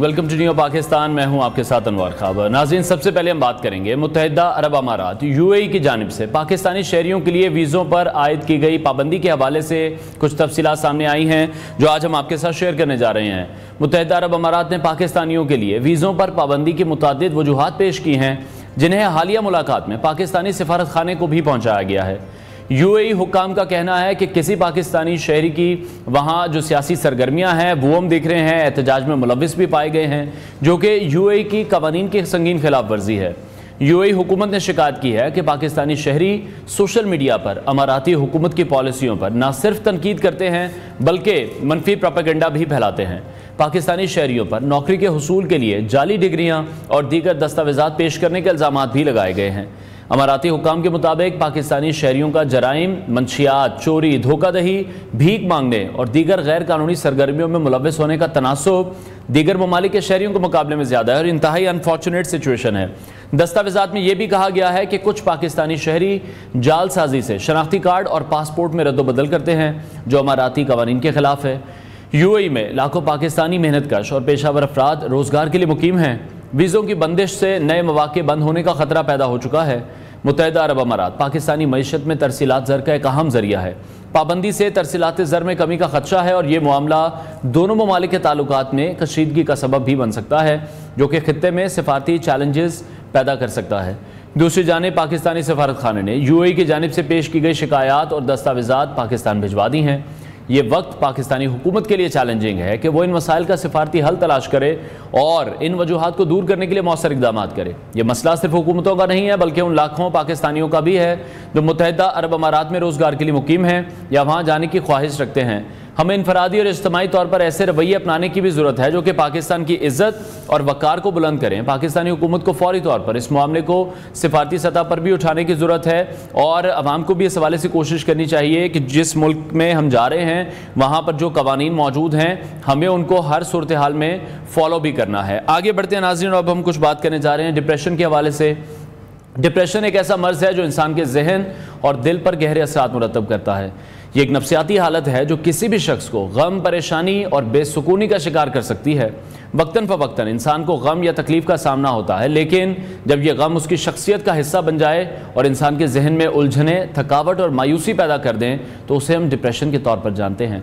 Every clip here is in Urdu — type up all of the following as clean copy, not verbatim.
Welcome to new Pakistan. میں ہوں آپ کے ساتھ انوار خابر. ناظرین, سب سے پہلے ہم بات کریں گے متحدہ عرب امارات UAE کی جانب سے پاکستانی شہریوں کے لیے ویزوں پر عائد کی گئی پابندی کے حوالے سے کچھ تفصیلات سامنے آئی ہیں جو آج ہم آپ کے ساتھ شیئر کرنے جا رہے ہیں. متحدہ عرب امارات نے پاکستانیوں کے لیے ویزوں پر پابندی کی متعدد وجوہات پیش کی ہیں جنہیں حالیہ ملاقات میں پاکستانی سفارت خانے کو بھی پہنچایا گیا ہے. UAE حکام کا کہنا ہے کہ کسی پاکستانی شہری کی وہاں جو سیاسی سرگرمیاں ہیں وہ ہم دیکھ رہے ہیں, احتجاج میں ملوث بھی پائے گئے ہیں جو کہ UAE کی قوانین کی سنگین خلاف ورزی ہے. UAE حکومت نے شکایت کی ہے کہ پاکستانی شہری سوشل میڈیا پر اماراتی حکومت کی پالیسیوں پر نہ صرف تنقید کرتے ہیں بلکہ منفی پروپیگنڈا بھی پھیلاتے ہیں. پاکستانی شہریوں پر نوکری کے حصول کے لیے جعلی ڈگریاں اور دیگر دستاویزات پیش کرنے کے الزامات بھی لگائے گئے ہیں. اماراتی حکام کے مطابق پاکستانی شہریوں کا جرائم, منشیات, چوری, دھوکہ دہی, بھیک مانگنے اور دیگر غیر قانونی سرگرمیوں میں ملوث ہونے کا تناسب دیگر ممالک کے شہریوں کے مقابلے میں زیادہ ہے اور انتہائی انفارچونیٹ سچویشن ہے. دستاویزات میں یہ بھی کہا گیا ہے کہ کچھ پاکستانی شہری جعل سازی سے شناختی کارڈ اور پاسپورٹ میں رد و بدل کرتے ہیں جو اماراتی قوانین کے خلاف ہے. UAE میں لاکھوں پاکستانی محنت کش اور پیشہ ور افراد روزگار کے لیے مقیم ہیں. ویزوں کی بندش سے نئے مواقع بند ہونے کا خطرہ پیدا ہو چکا ہے. متحدہ عرب امارات پاکستانی معیشت میں ترسیلات زر کا ایک اہم ذریعہ ہے. پابندی سے ترسیلات زر میں کمی کا خدشہ ہے اور یہ معاملہ دونوں ممالک کے تعلقات میں کشیدگی کا سبب بھی بن سکتا ہے جو کہ خطے میں سفارتی چیلنجز پیدا کر سکتا ہے. دوسری جانب پاکستانی سفارت خانے نے UAE کی جانب سے پیش کی گئی شکایات اور دستاویزات پاکستان بھجوا دی ہیں. یہ وقت پاکستانی حکومت کے لیے چیلنجنگ ہے کہ وہ ان مسائل کا سفارتی حل تلاش کرے اور ان وجوہات کو دور کرنے کے لیے مؤثر اقدامات کرے. یہ مسئلہ صرف حکومتوں کا نہیں ہے بلکہ ان لاکھوں پاکستانیوں کا بھی ہے جو متحدہ عرب امارات میں روزگار کے لیے مقیم ہیں یا وہاں جانے کی خواہش رکھتے ہیں. ہمیں انفرادی اور اجتماعی طور پر ایسے رویے اپنانے کی بھی ضرورت ہے جو کہ پاکستان کی عزت اور وقار کو بلند کریں. پاکستانی حکومت کو فوری طور پر اس معاملے کو سفارتی سطح پر بھی اٹھانے کی ضرورت ہے اور عوام کو بھی اس حوالے سے کوشش کرنی چاہیے کہ جس ملک میں ہم جا رہے ہیں وہاں پر جو قوانین موجود ہیں ہمیں ان کو ہر صورتحال میں فالو بھی کرنا ہے. آگے بڑھتے ہیں ناظرین, اب ہم کچھ بات کرنے جا رہے ہیں ڈپریشن کے حوالے سے. ڈپریشن ایک ایسا مرض ہے جو انسان کے ذہن اور دل پر گہرے اثرات مرتب کرتا ہے. یہ ایک نفسیاتی حالت ہے جو کسی بھی شخص کو غم, پریشانی اور بے سکونی کا شکار کر سکتی ہے. وقتاً فوقتاً انسان کو غم یا تکلیف کا سامنا ہوتا ہے لیکن جب یہ غم اس کی شخصیت کا حصہ بن جائے اور انسان کے ذہن میں الجھنیں, تھکاوٹ اور مایوسی پیدا کر دیں تو اسے ہم ڈپریشن کے طور پر جانتے ہیں.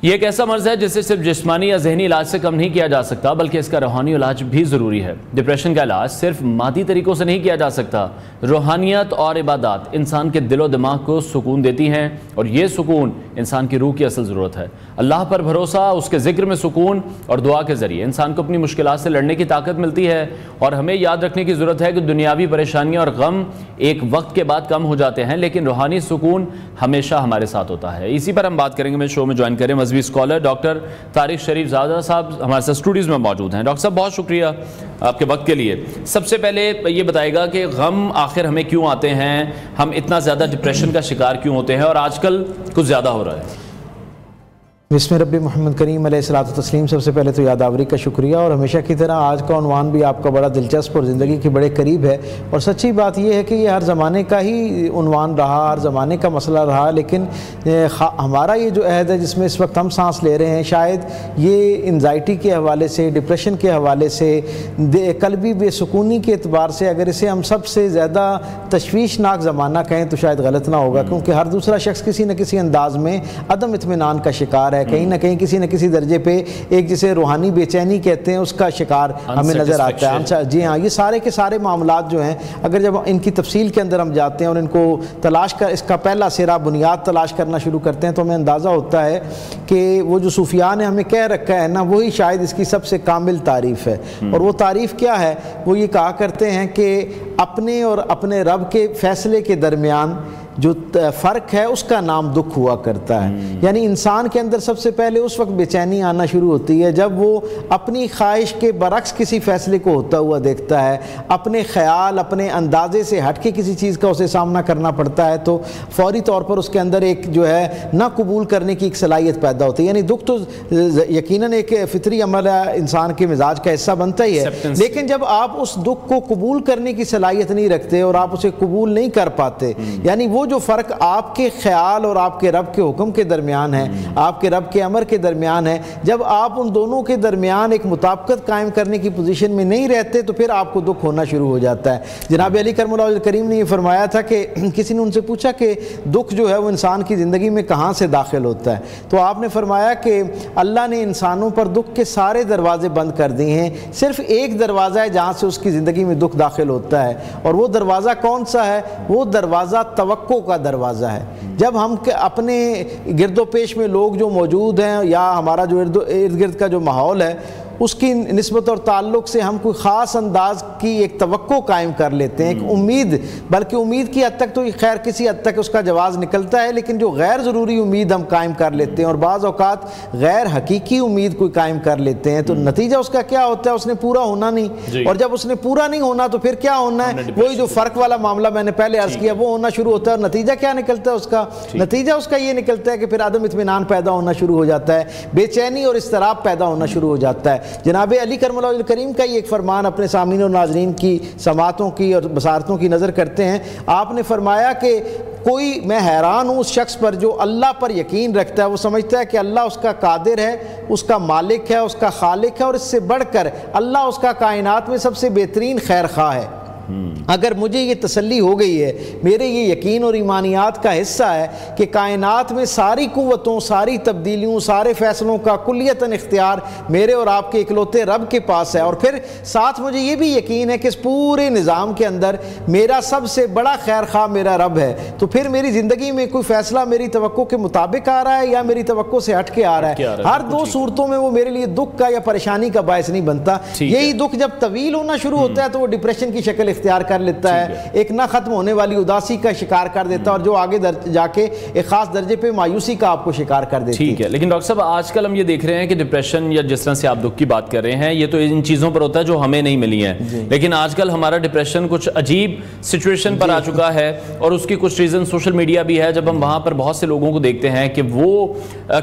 یہ ایک ایسا مرض ہے جسے صرف جسمانی یا ذہنی علاج سے کم نہیں کیا جا سکتا بلکہ اس کا روحانی علاج بھی ضروری ہے. ڈپریشن کا علاج صرف مادی طریقوں سے نہیں کیا جا سکتا. روحانیت اور عبادات انسان کے دل و دماغ کو سکون دیتی ہیں اور یہ سکون انسان کی روح کی اصل ضرورت ہے. اللہ پر بھروسہ, اس کے ذکر میں سکون اور دعا کے ذریعے انسان کو اپنی مشکلات سے لڑنے کی طاقت ملتی ہے. اور ہمیں یاد رکھنے کی ضرورت ہے کہ دنیاوی پریشانیاں اور غم ایک وقت کے بعد کم ہو جاتے ہیں لیکن روحانی سکون ہمیشہ ہمارے ساتھ ہوتا ہے. اسی پر ہم بات کریں گے. میں شو میں جوائن کریں مذہبی اسکالر ڈاکٹر طارق شریف زادہ صاحب ہمارے ساتھ اسٹوڈیوز میں موجود ہیں. ڈاکٹر صاحب بہت شکریہ آپ کے وقت کے لیے. سب سے پہلے یہ بتائے گا کہ غم آخر ہمیں کیوں آتے ہیں, ہم اتنا زیادہ ڈپریشن کا شکار کیوں ہوتے ہیں اور آج کل کچھ زیادہ ہو رہا ہے. بسم ربی محمد کریم علیہ الصلوۃ والتسلیم. سب سے پہلے تو یادآوری کا شکریہ اور ہمیشہ کی طرح آج کا عنوان بھی آپ کا بڑا دلچسپ اور زندگی کے بڑے قریب ہے. اور سچی بات یہ ہے کہ یہ ہر زمانے کا ہی عنوان رہا, ہر زمانے کا مسئلہ رہا, لیکن ہمارا یہ جو عہد ہے جس میں اس وقت ہم سانس لے رہے ہیں شاید یہ انزائٹی کے حوالے سے, ڈپریشن کے حوالے سے, قلبی بے سکونی کے اعتبار سے اگر اسے ہم سب سے زیادہ تشویشناک زمانہ کہیں تو شاید غلط نہ ہوگا کیونکہ ہر دوسرا شخص کسی نہ کسی انداز میں عدم اطمینان کا شکار ہے, کہیں نہ کہیں کسی نہ کسی درجے پہ ایک جسے روحانی بے چینی کہتے ہیں اس کا شکار ہمیں نظر آتا ہے. جی ہاں, یہ سارے کے سارے معاملات جو ہیں اگر جب ان کی تفصیل کے اندر ہم جاتے ہیں اور ان کو تلاش کر اس کا پہلا سرا بنیاد تلاش کرنا شروع کرتے ہیں تو ہمیں اندازہ ہوتا ہے کہ وہ جو صوفیاء نے ہمیں کہہ رکھا ہے نا وہی شاید اس کی سب سے کامل تعریف ہے. اور وہ تعریف کیا ہے؟ وہ یہ کہا کرتے ہیں کہ اپنے اور اپنے رب کے فیصلے کے درمیان جو فرق ہے اس کا نام دکھ ہوا کرتا ہے. یعنی انسان کے اندر سب سے پہلے اس وقت بے چینی آنا شروع ہوتی ہے جب وہ اپنی خواہش کے برعکس کسی فیصلے کو ہوتا ہوا دیکھتا ہے, اپنے خیال اپنے اندازے سے ہٹ کے کسی چیز کا اسے سامنا کرنا پڑتا ہے تو فوری طور پر اس کے اندر ایک جو ہے نہ قبول کرنے کی ایک صلاحیت پیدا ہوتی ہے. یعنی دکھ تو یقیناً ایک فطری عمل ہے, انسان کے مزاج کا حصہ بنتا ہی ہے, لیکن جب آپ اس دکھ کو قبول کرنے کی صلاحیت نہیں رکھتے اور آپ اسے قبول نہیں کر پاتے, یعنی وہ جو فرق آپ کے خیال اور آپ کے رب کے حکم کے درمیان ہے، آپ کے رب کے امر کے درمیان ہے، جب آپ ان دونوں کے درمیان ایک مطابقت قائم کرنے کی پوزیشن میں نہیں رہتے تو پھر آپ کو دکھ ہونا شروع ہو جاتا ہے۔ جناب علی کرم اللہ وجہ کریم نے یہ فرمایا تھا کہ کسی نے ان سے پوچھا کہ دکھ جو ہے وہ انسان کی زندگی میں کہاں سے داخل ہوتا ہے، تو آپ نے فرمایا کہ اللہ نے انسانوں پر دکھ کے سارے دروازے بند کر دیے ہیں، صرف ایک دروازہ ہے جہاں سے اس کی زندگی میں دکھ داخل ہوتا ہے، اور وہ دروازہ کون سا ہے؟ وہ دروازہ توقع کا دروازہ ہے۔ جب ہم اپنے گرد و پیش میں لوگ جو موجود ہیں یا ہمارا جو ارد گرد کا جو ماحول ہے اس کی نسبت اور تعلق سے ہم کوئی خاص انداز کی ایک توقع قائم کر لیتے ہیں، ایک امید، بلکہ امید کی حد تک تو خیر کسی حد تک اس کا جواز نکلتا ہے، لیکن جو غیر ضروری امید ہم قائم کر لیتے ہیں اور بعض اوقات غیر حقیقی امید کوئی قائم کر لیتے ہیں، تو نتیجہ اس کا کیا ہوتا ہے؟ اس نے پورا ہونا نہیں، اور جب اس نے پورا نہیں ہونا تو پھر کیا ہونا ہے؟ وہی جو فرق والا معاملہ میں نے پہلے عرض کیا وہ ہونا شروع ہوتا ہے، اور نتیجہ کیا نکلتا ہے اس کا؟ نتیجہ اس کا یہ نکلتا ہے کہ پھر عدم اطمینان پیدا ہونا شروع ہو جاتا ہے، بے چینی اور اضطراب پیدا ہونا شروع ہو جاتا ہے۔ جناب علی کرم اللہ وجہ کریم کا یہ ایک فرمان اپنے سامعین اور ناظرین کی سماعتوں کی اور بصارتوں کی نظر کرتے ہیں۔ آپ نے فرمایا کہ میں حیران ہوں اس شخص پر جو اللہ پر یقین رکھتا ہے، وہ سمجھتا ہے کہ اللہ اس کا قادر ہے، اس کا مالک ہے، اس کا خالق ہے، اور اس سے بڑھ کر اللہ اس کا کائنات میں سب سے بہترین خیر خواہ ہے۔ اگر مجھے یہ تسلی ہو گئی ہے، میرے یہ یقین اور ایمانیات کا حصہ ہے کہ کائنات میں ساری قوتوں، ساری تبدیلیوں، سارے فیصلوں کا کلیتاً اختیار میرے اور آپ کے اکلوتے رب کے پاس ہے، اور پھر ساتھ مجھے یہ بھی یقین ہے کہ اس پورے نظام کے اندر میرا سب سے بڑا خیر خواہ میرا رب ہے، تو پھر میری زندگی میں کوئی فیصلہ میری توقع کے مطابق آ رہا ہے یا میری توقع سے ہٹ کے آ رہا ہے، ہر دو صورتوں میں وہ میرے لیے دکھ کا یا پریشانی کا باعث نہیں بنتا۔ یہی دکھ جب طویل ہونا شروع ہوتا ہے تو وہ ڈپریشن کی شکل اختیار کر لیتا ہے، ایک نہ ختم ہونے والی اداسی کا شکار کر دیتا ہے، اور جو آگے جا کے ایک خاص درجے پہ مایوسی کا آپ کو شکار کر دیتی ہے۔ ٹھیک ہے، لیکن ڈاکٹر صاحب آج کل ہم یہ دیکھ رہے ہیں کہ ڈپریشن یا جس طرح سے آپ دکھ کی بات کر رہے ہیں یہ تو ان چیزوں پر ہوتا ہے جو ہمیں نہیں ملی ہیں، لیکن آج کل ہمارا ڈپریشن کچھ عجیب سچویشن پر آ چکا ہے، اور اس کی کچھ ریزن سوشل میڈیا بھی ہے۔ جب ہم وہاں پر بہت سے لوگوں کو دیکھتے ہیں کہ وہ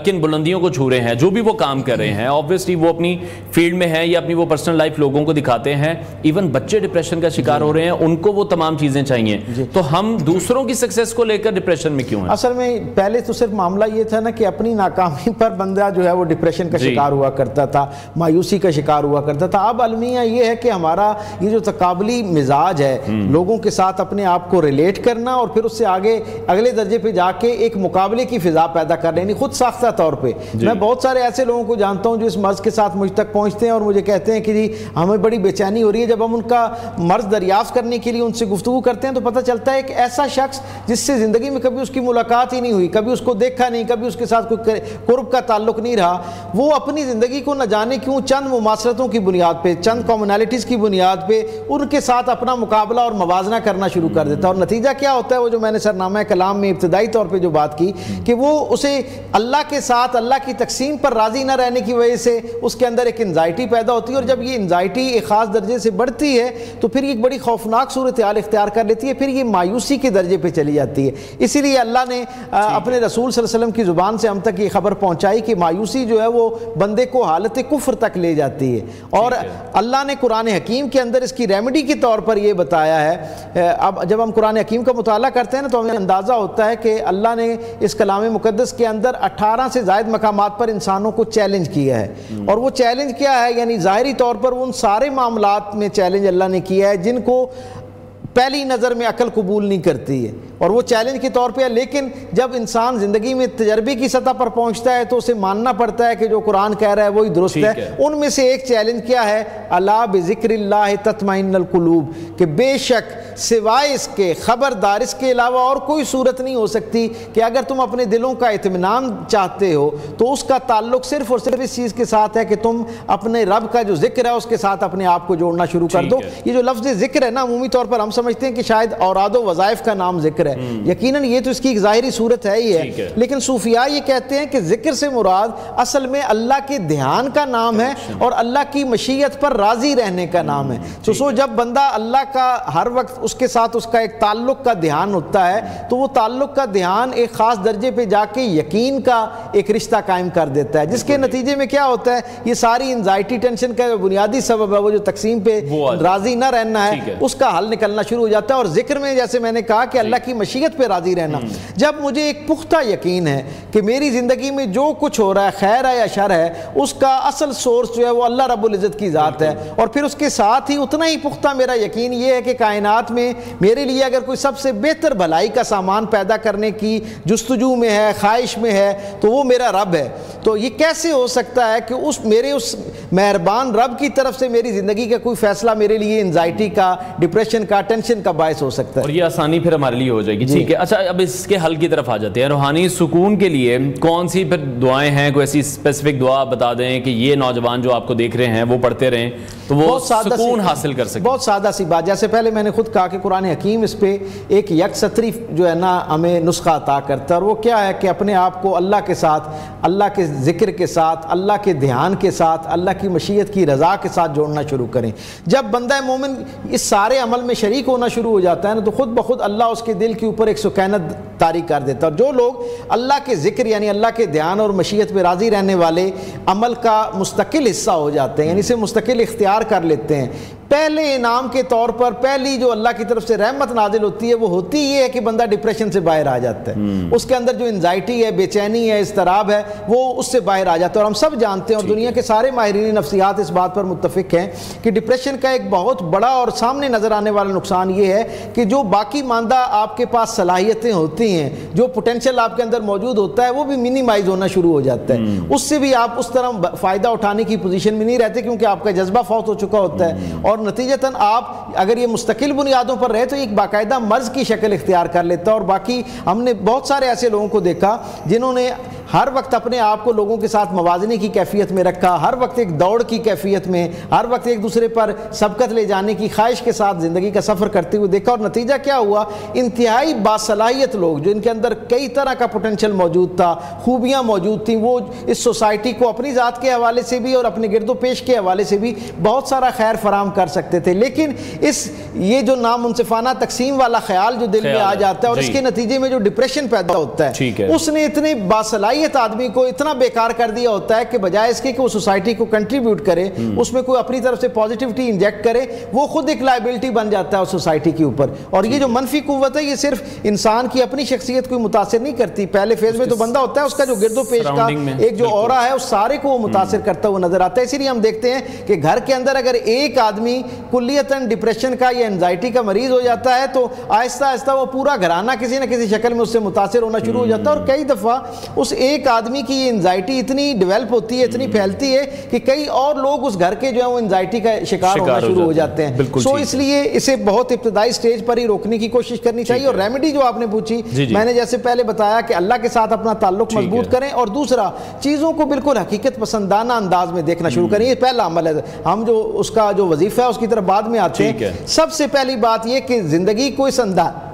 کن بلندیوں کو چھو رہے ہیں، جو بھی وہ کام کر رہے ہیں، obviously وہ اپنی فیلڈ میں ہیں یا اپنی وہ پرسنل لائف لوگوں کو دکھاتے ہیں، ایون بچے ڈپریشن کا شکار ہو رہے ہیں، ان کو وہ تمام چیزیں چاہیے، تو ہم دوسروں کی سکسیس کو لے کر ڈپریشن میں کیوں ہیں؟ اصل میں پہلے تو صرف معاملہ یہ تھا نا کہ اپنی ناکامی پر بندہ جو ہے وہ ڈپریشن کا شکار ہوا کرتا تھا، مایوسی کا شکار ہوا کرتا تھا۔ اب المیہ یہ ہے کہ ہمارا یہ جو تقابلی مزاج ہے، لوگوں کے ساتھ اپنے آپ کو ریلیٹ کرنا اور پھر اس سے آگے اگلے درجے پہ جا کے ایک مقابلے کی فضا پیدا کر لینی خود ساختہ طور پہ۔ میں بہت سارے ایسے لوگوں کو جانتا ہوں جو اس مرض کے ساتھ مجھ تک پہنچتے ہیں اور مجھے کہتے ہیں کہ جی ہمیں بڑی بے چینی ہو رہی ہے۔ جب ہم ان کا مرض دریافت کرنے کے لیے ان سے گفتگو کرتے ہیں تو پتہ چلتا ہے ایک ایسا شخص جس سے زندگی میں کبھی اس کی ملاقات ہی نہیں ہوئی، کبھی اس کو دیکھا نہیں، کبھی اس کے ساتھ کوئی قرب کا تعلق نہیں رہا، وہ اپنی زندگی کو نہ جانے کیوں چند مماثلتوں کی بنیاد پہ، چند کامنالٹیز کی بنیاد پہ ان کے ساتھ اپنا مقابلہ اور موازنہ کرنا شروع کر دیتا ہے، اور نتیجہ کیا ہوتا ہے؟ وہ جو میں نے سرنامہ کلام میں ابتدائی طور پہ جو بات کی کہ وہ اسے اللہ کے ساتھ اللہ کی تقسیم پر راضی نہ رہنے کی وجہ سے اس کے اندر ایک انزائٹی پیدا ہوتی ہے، اور جب یہ انزائٹی ایک خاص درجے سے بڑھتی ہے تو پھر یہ ایک بڑی خوفناک صورتحال اختیار کر لیتی ہے، پھر یہ مایوسی کے درجے پہ چلی جاتی ہے۔ اسی لیے اللہ نے اپنے رسول صلی اللہ علیہ وسلم کی زبان سے ہم تک یہ خبر پہنچائی کہ مایوسی جو ہے وہ بندے کو حالت کفر تک لے جاتی ہے، اور اللہ نے قرآن حکیم کے اندر اس کی ریمیڈی کے طور پر یہ بتایا ہے۔ اب جب ہم قرآن حکیم کا مطالعہ کرتے ہیں نا تو ہمیں اندازہ ہوتا ہے کہ اللہ نے اس کلام مقدس کے اندر 18 سے زائد مقامات پر انسانوں کو چیلنج کیا ہے، اور وہ چیلنج کیا ہے؟ یعنی ظاہری طور پر ان سارے معاملات میں چیلنج اللہ نے کیا ہے جن کو پہلی نظر میں عقل قبول نہیں کرتی ہے، اور وہ چیلنج کے طور پہ ہے، لیکن جب انسان زندگی میں تجربے کی سطح پر پہنچتا ہے تو اسے ماننا پڑتا ہے کہ جو قرآن کہہ رہا ہے وہی درست ہے۔ ان میں سے ایک چیلنج کیا ہے؟ الا بذکر اللہ تطمئن القلوب، کہ بے شک سوائے اس کے، خبردار اس کے علاوہ اور کوئی صورت نہیں ہو سکتی کہ اگر تم اپنے دلوں کا اطمینان چاہتے ہو تو اس کا تعلق صرف اور صرف اس چیز کے ساتھ ہے کہ تم اپنے رب کا جو ذکر ہے اس کے ساتھ اپنے آپ کو جوڑنا شروع کر دو۔ یہ جو لفظ ذکر ہے نا، عمومی طور پر ہم سمجھتے ہیں کہ شاید اوراد و وظائف کا نام ذکر ہے، یقیناً یہ تو اس کی ایک ظاہری صورت ہے ہی ہے، لیکن صوفیاء یہ کہتے ہیں کہ ذکر سے مراد اصل میں اللہ کے دھیان کا نام ہے اور اللہ کی مشیت پر راضی رہنے کا نام ہے۔ تو جب بندہ اللہ کا ہر وقت اس کے ساتھ اس کا ایک تعلق کا دھیان ہوتا ہے تو وہ تعلق کا دھیان ایک خاص درجے پہ جا کے یقین کا ایک رشتہ قائم کر دیتا ہے، جس کے نتیجے میں کیا ہوتا ہے، یہ ساری انزائٹی ٹینشن کا بنیادی سبب ہے وہ جو تقسیم پہ راضی نہ رہنا ہے، اس کا حل نکلنا شروع ہو جاتا ہے۔ اور ذکر میں جیسے میں نے کہا کہ اللہ کی مشیت پہ راضی رہنا، جب مجھے ایک پختہ یقین ہے کہ میری زندگی میں جو کچھ ہو رہا ہے خیر ہے یا شر ہے، اس کا اصل سورس جو ہے وہ اللہ رب العزت کی ذات ہے، اور پھر اس کے ساتھ ہی اتنا ہی پختہ میرا یقین یہ ہے کہ کائنات میں میرے لیے اگر کوئی سب سے بہتر بھلائی کا سامان پیدا کرنے کی جستجو میں ہے، خواہش میں ہے، تو وہ میرا رب ہے۔ تو یہ کیسے ہو سکتا ہے کہ میرے اس مہربان رب کی طرف سے میری زندگی کا کوئی فیصلہ میرے لیے انزائٹی کا، ڈپریشن کا، ٹینشن کا باعث ہو سکتا ہے، اور یہ آسانی پھر ہمارے لیے ہو جائے گی۔ ٹھیک ہے، اچھا اب اس کے حل کی طرف آ جاتے ہیں۔ روحانی سکون کے لیے کون سی پھر دعائیں ہیں؟ کوئی ایسی اسپیسیفک دعا بتا دیں کہ یہ نوجوان جو آپ کو دیکھ رہے ہیں وہ پڑھتے رہیں تو وہ سکون حاصل کر سکیں۔ بہت سادہ سی بات، جیسے پہلے میں نے خود کہا کہ قرآن حکیم اس پہ ایک یکسوئی جو ہے نا ہمیں نسخہ عطا کرتا ہے، اور وہ کیا ہے کہ اپنے آپ کو اللہ کے ساتھ، اللہ کے ذکر کے ساتھ، اللہ کے دھیان کے ساتھ، اللہ کی مشیت کی رضا کے ساتھ جوڑنا شروع کریں۔ جب بندہ مومن اس سارے عمل میں شریک ہونا شروع ہو جاتا ہے نا تو خود بخود اللہ اس کے دل کے اوپر ایک سکینت طاری کر دیتا ہے، اور جو لوگ اللہ کے ذکر یعنی اللہ کے دھیان اور مشیت پہ راضی رہنے والے عمل کا مستقل حصہ ہو جاتے ہیں، یعنی اسے مستقل اختیار کر لیتے ہیں، پہلے انعام کے طور پر پہلی جو اللہ کی طرف سے رحمت نازل ہوتی ہے وہ ہوتی یہ ہے کہ بندہ ڈپریشن سے باہر آ جاتا ہے، اس کے اندر جو انزائٹی ہے، بے چینی ہے، اضطراب ہے، وہ اس سے باہر آ جاتا ہے۔ اور ہم سب جانتے ہیں اور دنیا کے سارے ماہرین نفسیات اس بات پر متفق ہیں کہ ڈپریشن کا ایک بہت بڑا اور سامنے نظر آنے والا نقصان یہ ہے کہ جو باقی ماندہ آپ کے پاس صلاحیتیں ہوتی ہیں، جو پوٹینشیل آپ کے اندر موجود ہوتا ہے، وہ بھی منیمائز ہونا شروع ہو جاتا ہے، اس سے بھی آپ اس طرح فائدہ اٹھانے کی پوزیشن میں نہیں رہتے کیونکہ آپ کا جذبہ فوت ہو چکا ہوتا ہے، اور نتیجتاً آپ اگر یہ مستقل بنیادوں پر رہے تو ایک باقاعدہ مرض کی شکل اختیار کر لیتا ہے۔ اور باقی ہم نے بہت سارے ایسے لوگوں کو دیکھا جنہوں نے ہر وقت اپنے آپ کو لوگوں کے ساتھ موازنے کی کیفیت میں رکھا، ہر وقت ایک دوڑ کی کیفیت میں، ہر وقت ایک دوسرے پر سبقت لے جانے کی خواہش کے ساتھ زندگی کا سفر کرتے ہوئے دیکھا، اور نتیجہ کیا ہوا، انتہائی باصلاحیت لوگ جو ان کے اندر کئی طرح کا پوٹینشیل موجود تھا، خوبیاں موجود تھیں، وہ اس سوسائٹی کو اپنی ذات کے حوالے سے بھی اور اپنے گرد و پیش کے حوالے سے بھی بہت سارا خیر فراہم کر سکتے تھے، لیکن یہ جو نامنصفانہ تقسیم والا خیال جو دل میں آ جاتا ہے اور اس کے نتیجے میں جو ڈپریشن پیدا ہوتا ہے، اس نے اتنے باصلاحیت آدمی کو اتنا بیکار کر دیا ہوتا ہے کہ بجائے اس کے کہ وہ سوسائٹی کو کنٹریبیوٹ کرے، اس میں کوئی اپنی طرف سے پازیٹیوٹی انجیکٹ کرے، وہ خود ایک لائبلٹی بن جاتا ہے اس سوسائٹی کے اوپر۔ اور یہ جو منفی قوت ہے یہ صرف انسان کی اپنی شخصیت کو متاثر نہیں کرتی، پہلے فیز میں تو بندہ ہوتا ہے، اس کا جو گرد و پیش کا ایک جو اورا ہے اس سارے کو وہ متاثر کرتا ہوا نظر آتا ہے۔ اسی لیے ہم دیکھتے ہیں کہ گھر کے اندر اگر ایک آدمی کلیتاً ڈپریشن کا یا انزائٹی کا مریض ہو جاتا ہے تو آہستہ آہستہ وہ پورا گھرانہ کسی نہ کسی شکل میں اس سے متاثر ہونا شروع ہو جاتا ہے، اور کئی دفعہ اس ایک آدمی کی یہ انزائٹی اتنی ڈیولپ ہوتی ہے، اتنی پھیلتی ہے کہ کئی اور لوگ اس گھر کے جو ہیں وہ انزائٹی کا شکار ہونا شروع ہو جاتے ہیں۔ سو اس لیے اسے بہت ابتدائی سٹیج پر ہی روکنے کی کوشش کرنی چاہیے۔ اور ریمیڈی جو آپ نے پوچھی، میں نے جیسے پہلے بتایا کہ اللہ کے ساتھ اپنا تعلق مضبوط کریں، اور دوسرا چیزوں کو بالکل حقیقت پسندانہ انداز میں دیکھنا شروع کریں، یہ پہلا عمل ہے۔ ہم جو اس کا جو وظیفہ ہے اس کی طرف بعد میں آتے ہیں۔ سب سے پہلی بات یہ کہ زندگی کو اس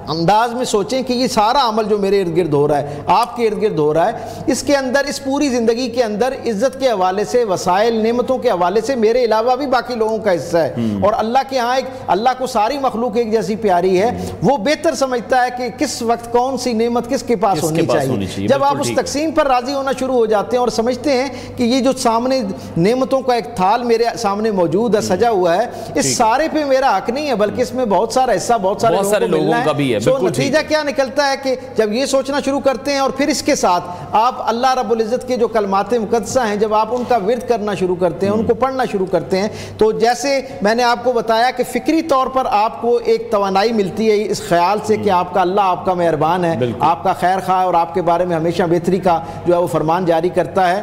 انداز میں سوچیں کہ یہ سارا عمل جو میرے ارد گرد ہو رہا ہے، آپ کے ارد گرد ہو رہا ہے، اس کے اندر، اس پوری زندگی کے اندر عزت کے حوالے سے، وسائل نعمتوں کے حوالے سے میرے علاوہ بھی باقی لوگوں کا حصہ ہے، اور اللہ کے ہاں اللہ کو ساری مخلوق ایک جیسی پیاری ہے، وہ بہتر سمجھتا ہے کہ کس وقت کون سی نعمت کس کے پاس ہونی چاہیے۔ جب آپ اس تقسیم پر راضی ہونا شروع ہو جاتے ہیں اور سمجھتے ہیں کہ یہ جو سامنے نعمتوں کا ایک تھال میرے سامنے موجود ہے، سجا ہوا ہے، اس سارے پہ میرا حق نہیں ہے بلکہ اس میں بہت سارا حصہ بہت سارے لوگوں کا بھی ہے۔ تو نتیجہ کیا نکلتا ہے کہ جب یہ سوچنا شروع کرتے ہیں اور پھر اس کے ساتھ آپ اللہ رب العزت کے جو کلمات مقدسہ ہیں جب آپ ان کا ورد کرنا شروع کرتے ہیں، ان کو پڑھنا شروع کرتے ہیں، تو جیسے میں نے آپ کو بتایا کہ فکری طور پر آپ کو ایک توانائی ملتی ہے اس خیال سے کہ آپ کا اللہ آپ کا مہربان ہے، آپ کا خیر خواہ اور آپ کے بارے میں ہمیشہ بہتری کا جو ہے وہ فرمان جاری کرتا ہے۔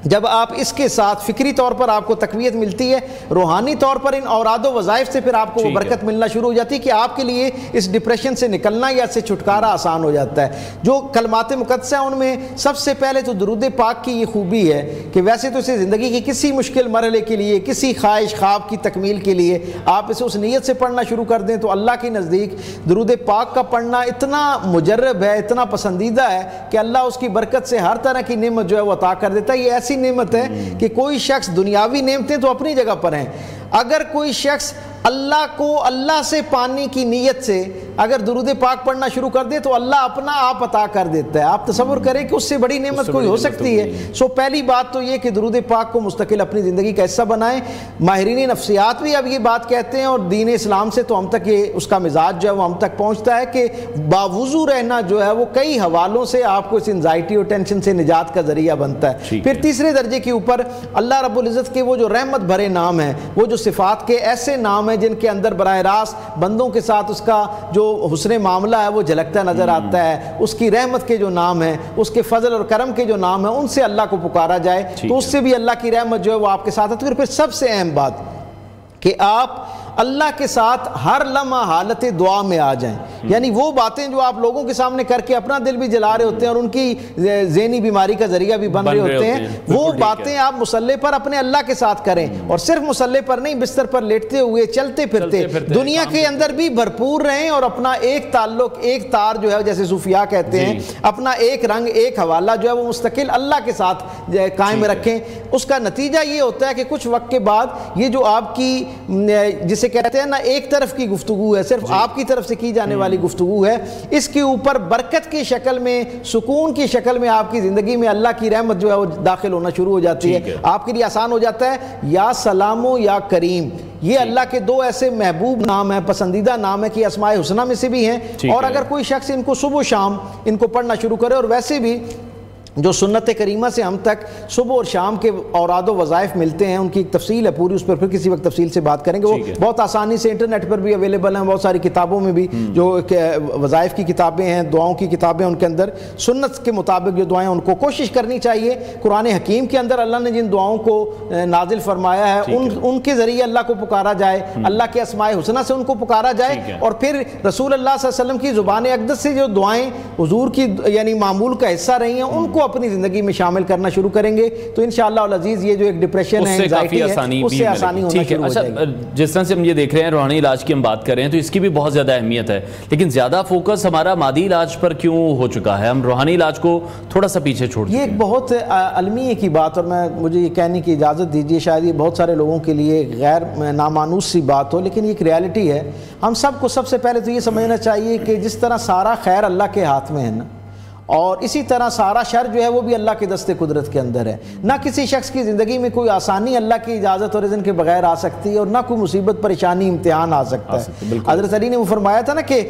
جب آپ اس کے ساتھ فکری طور پر آپ کو تقویت ملتی ہے، روحانی طور پر ان اوراد و وظائف سے پھر آپ کو وہ برکت ملنا شروع ہو جاتی ہے کہ آپ کے لیے اس ڈپریشن سے نکلنا یا اس سے چھٹکارا آسان ہو جاتا ہے۔ جو کلمات مقدسہ ہیں ان میں سب سے پہلے تو درود پاک کی یہ خوبی ہے کہ ویسے تو اسے زندگی کی کسی مشکل مرحلے کے لیے، کسی خواہش خواب کی تکمیل کے لیے آپ اسے اس نیت سے پڑھنا شروع کر دیں تو اللہ کے نزدیک درود پاک کا پڑھنا اتنا مجرب ہے، اتنا پسندیدہ ہے کہ اللہ اس کی برکت سے ہر طرح کی نعمت جو ہے وہ عطا کر دیتا ہے۔ یہ ایسی نعمت ہے کہ کوئی شخص، دنیاوی نعمتیں تو اپنی جگہ پر ہیں، اگر کوئی شخص اللہ کو اللہ سے پانے کی نیت سے اگر درود پاک پڑھنا شروع کر دے تو اللہ اپنا آپ عطا کر دیتا ہے. آپ تصور کریں کہ اس سے بڑی نعمت کوئی ہو سکتی ہے. سو پہلی بات تو یہ کہ درود پاک کو مستقل اپنی زندگی کا حصہ بنائیں. ماہرین نفسیات بھی اب یہ بات کہتے ہیں اور دین اسلام سے تو ہم تک یہ اس کا مزاج جو ہے وہ ہم تک پہنچتا ہے کہ باوضو رہنا جو ہے وہ کئی حوالوں سے آپ کو اس انزائٹی اور ٹینشن سے نجات کا ذریعہ بنتا ہے. پھر تیسرے درجے کے اوپر اللہ رب العزت کے وہ جو رحمت بھرے نام ہیں, وہ جو صفات کے ایسے نام ہیں جن کے اندر براہ راست بندوں کے ساتھ اس کا جو حسن معاملہ ہے وہ جھلکتا نظر آتا ہے, اس کی رحمت کے جو نام ہیں, اس کے فضل اور کرم کے جو نام ہیں, ان سے اللہ کو پکارا جائے تو اس سے بھی اللہ کی رحمت جو ہے وہ آپ کے ساتھ ہے. پھر سب سے اہم بات کہ آپ اللہ کے ساتھ ہر لمحہ حالت دعا میں آ جائیں. یعنی وہ باتیں جو آپ لوگوں کے سامنے کر کے اپنا دل بھی جلا رہے ہوتے ہیں اور ان کی ذہنی بیماری کا ذریعہ بھی بن رہے ہوتے ہیں, وہ باتیں آپ مصلی پر اپنے اللہ کے ساتھ کریں. اور صرف مصلی پر نہیں, بستر پر لیٹتے ہوئے, چلتے پھرتے دنیا کے اندر بھی بھرپور رہیں اور اپنا ایک تعلق, ایک تار جو ہے جیسے صوفیاء کہتے ہیں, اپنا ایک رنگ, ایک حوالہ جو ہے وہ مستقل اللہ کے ساتھ قائم رکھیں. اس کا نتیجہ یہ ہوتا ہے کہ کچھ وقت کے بعد یہ جو آپ کی جسے کہتے ہیں نا ایک طرف کی گفتگو ہے, صرف آپ کی طرف سے کی جانے والی گفتگو ہے, اس کے اوپر برکت کی شکل میں, سکون کی شکل میں آپ کی زندگی میں اللہ کی رحمت جو ہے وہ داخل ہونا شروع ہو جاتی ہے. آپ کے لیے آسان ہو جاتا ہے. یا سلام و یا کریم, یہ اللہ کے دو ایسے محبوب نام ہیں, پسندیدہ نام ہے کہ اسماء حسنہ میں سے بھی ہیں. اور اگر کوئی شخص ان کو صبح و شام ان کو پڑھنا شروع کرے, اور ویسے بھی جو سنت کریمہ سے ہم تک صبح اور شام کے اوراد و وظائف ملتے ہیں, ان کی ایک تفصیل ہے پوری, اس پر پھر کسی وقت تفصیل سے بات کریں گے. وہ بہت آسانی سے انٹرنیٹ پر بھی اویلیبل ہیں, بہت ساری کتابوں میں بھی جو وظائف کی کتابیں ہیں, دعاؤں کی کتابیں, ان کے اندر سنت کے مطابق جو دعائیں ان کو کوشش کرنی چاہیے. قرآن حکیم کے اندر اللہ نے جن دعاؤں کو نازل فرمایا ہے ان کے ذریعے اللہ کو پکارا جائے, اللہ کے اسماء حسنہ سے ان کو پکارا جائے. اور پھر رسول اللہ صلی اللہ علیہ وسلم کی زبان اقدس سے جو دعائیں حضور کی یعنی معمول کا حصہ رہی ہیں, ان کو اپنی زندگی میں شامل کرنا شروع کریں گے تو انشاءاللہ العزیز یہ جو ایک ڈپریشن ہے, انزائٹی ہے, اس سے آسانی ہونا شروع ہو جائے گی. جس طرح سے ہم یہ دیکھ رہے ہیں روحانی علاج کی ہم بات کر رہے ہیں تو اس کی بھی بہت زیادہ اہمیت ہے, لیکن زیادہ فوکس ہمارا مادی علاج پر کیوں ہو چکا ہے؟ ہم روحانی علاج کو تھوڑا سا پیچھے چھوڑ دیں. یہ ایک بہت المیہ کی بات, اور مجھے یہ کہنے کی اجازت دیجیے, شاید یہ بہت سارے لوگوں کے لیے غیر نامانوس سی بات ہو, لیکن یہ ایک ریالٹی ہے. ہم سب کو سب سے پہلے تو یہ سمجھنا چاہیے کہ جس طرح سارا خیر اللہ کے ہاتھ میں ہے نا, اور اسی طرح سارا شر جو ہے وہ بھی اللہ کے دست قدرت کے اندر ہے. نہ کسی شخص کی زندگی میں کوئی آسانی اللہ کی اجازت اور اذن کے بغیر آ سکتی ہے, اور نہ کوئی مصیبت, پریشانی, امتحان آ سکتا ہے. حضرت علی نے وہ فرمایا تھا نا کہ